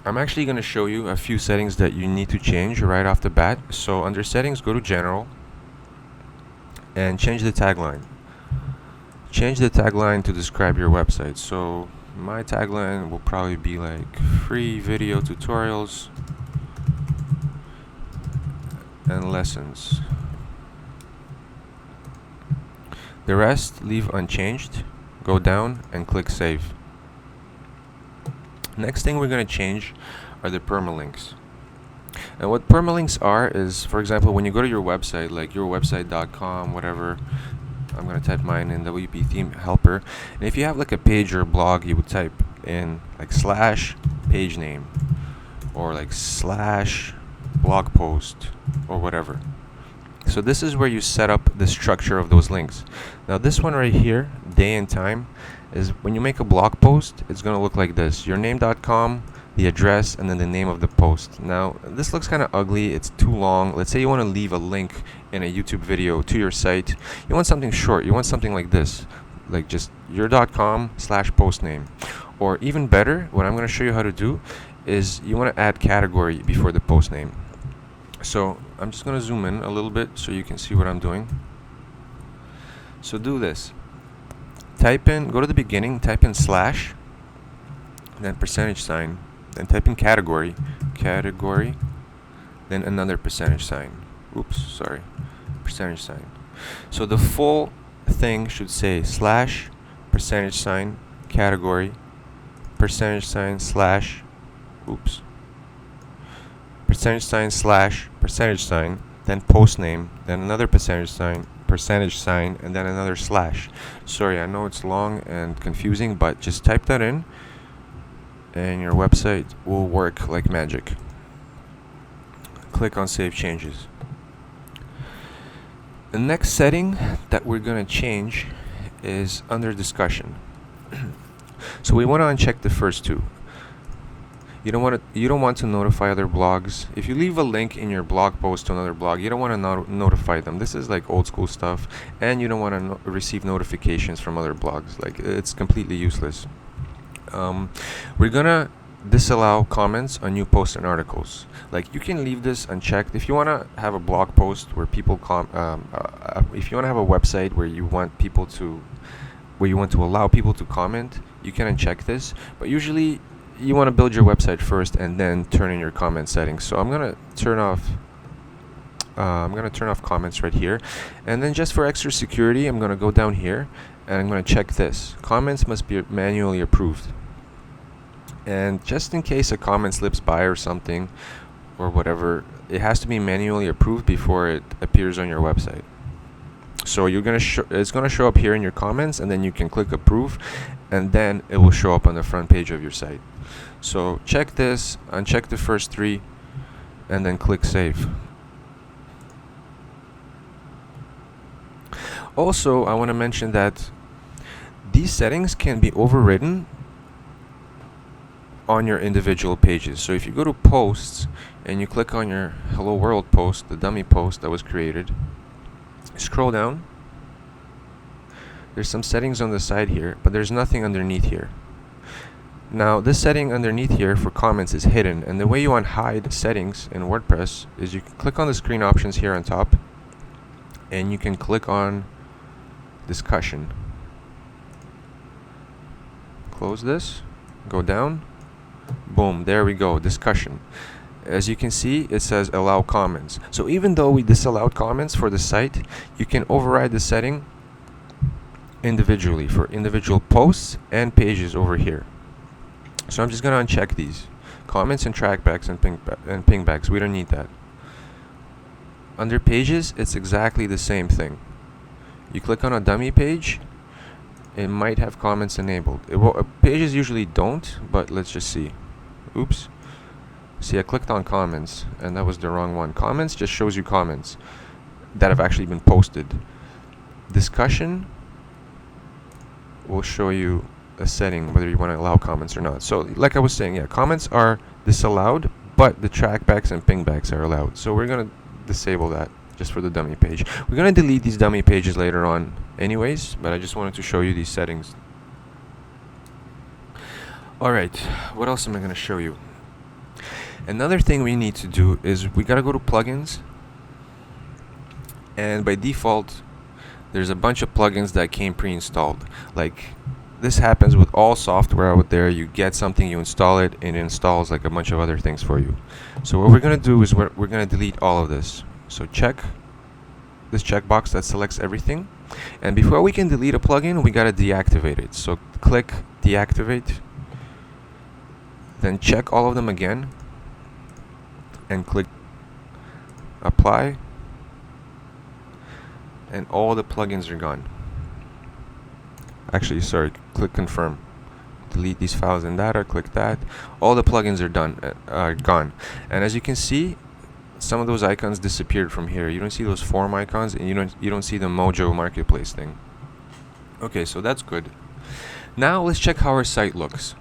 I'm actually going to show you a few settings that you need to change right off the bat. So under settings, go to general and change the tagline. Change the tagline to describe your website. So my tagline will probably be like free video tutorials and lessons. The rest leave unchanged. Go down and click save. Next thing we're going to change are the permalinks. And what permalinks are is, for example, when you go to your website, like yourwebsite.com, whatever, I'm going to type mine in WP Theme Helper. And if you have like a page or a blog, you would type in like / page name or like / blog post or whatever. So this is where you set up the structure of those links. Now this one right here, day and time, is when you make a blog post, it's going to look like this: yourname.com, the address, and then the name of the post. Now this looks kind of ugly, it's too long. Let's say you want to leave a link in a YouTube video to your site. You want something short, you want something like this, like just your.com / post name. Or even better, what I'm going to show you how to do is you want to add category before the post name. So I'm just going to zoom in a little bit so you can see what I'm doing. So do this. Type in, go to the beginning, type in /, then %, then type in category, then another %. Oops, sorry, %. So the full thing should say /, category, %, / oops, %, / then post name, then another %, and then another /. Sorry, I know it's long and confusing, but just type that in and your website will work like magic. Click on Save Changes. The next setting that we're going to change is under discussion. So we want to uncheck the first two. You don't want to notify other blogs. If you leave a link in your blog post to another blog, you don't want to notify them. This is like old school stuff, and you don't want to receive notifications from other blogs. Like, it's completely useless. We're gonna disallow comments on new posts and articles. Like, you can leave this unchecked if you want to have a blog post where people if you want to have a website where you want to allow people to comment, you can uncheck this. But usually you want to build your website first and then turn in your comment settings. So I'm gonna turn off comments right here, and then just for extra security, I'm gonna go down here and I'm gonna check this: comments must be manually approved. And just in case a comment slips by or something or whatever, it has to be manually approved before it appears on your website. So it's gonna show up here in your comments, and then you can click approve, and then it will show up on the front page of your site. So check this, uncheck the first three, and then click save. Also, I want to mention that these settings can be overridden on your individual pages. So if you go to posts and you click on your Hello World post, the dummy post that was created, scroll down. There's some settings on the side here, but there's nothing underneath here. Now this setting underneath here for comments is hidden, and the way you unhide settings in WordPress is you can click on the screen options here on top, and you can click on discussion. Close this, go down, boom, there we go, discussion. As you can see, it says allow comments. So even though we disallowed comments for the site, you can override the setting individually for individual posts and pages over here. So I'm just going to uncheck these comments and trackbacks and pingbacks. We don't need that. Under pages, it's exactly the same thing. You click on a dummy page, it might have comments enabled. Pages usually don't, but let's just see. Oops. See, I clicked on comments and that was the wrong one. Comments just shows you comments that have actually been posted. Discussion will show you a setting whether you want to allow comments or not. So like I was saying, yeah, comments are disallowed, but the trackbacks and pingbacks are allowed. So we're going to disable that just for the dummy page. We're going to delete these dummy pages later on anyways, but I just wanted to show you these settings. Alright, what else am I going to show you? Another thing we need to do is we gotta go to plugins, and by default there's a bunch of plugins that came pre-installed. Like, this happens with all software out there. You get something, you install it, and it installs like a bunch of other things for you. So what we're gonna do is we're gonna delete all of this. So check this checkbox that selects everything, and before we can delete a plugin, we gotta deactivate it. So click deactivate, then check all of them again, and click apply, and all the plugins are gone. Actually, sorry, click confirm. Delete these files and data, click that. All the plugins are gone. And as you can see, some of those icons disappeared from here. You don't see those form icons, and you don't see the Mojo Marketplace thing. Okay, so that's good. Now let's check how our site looks.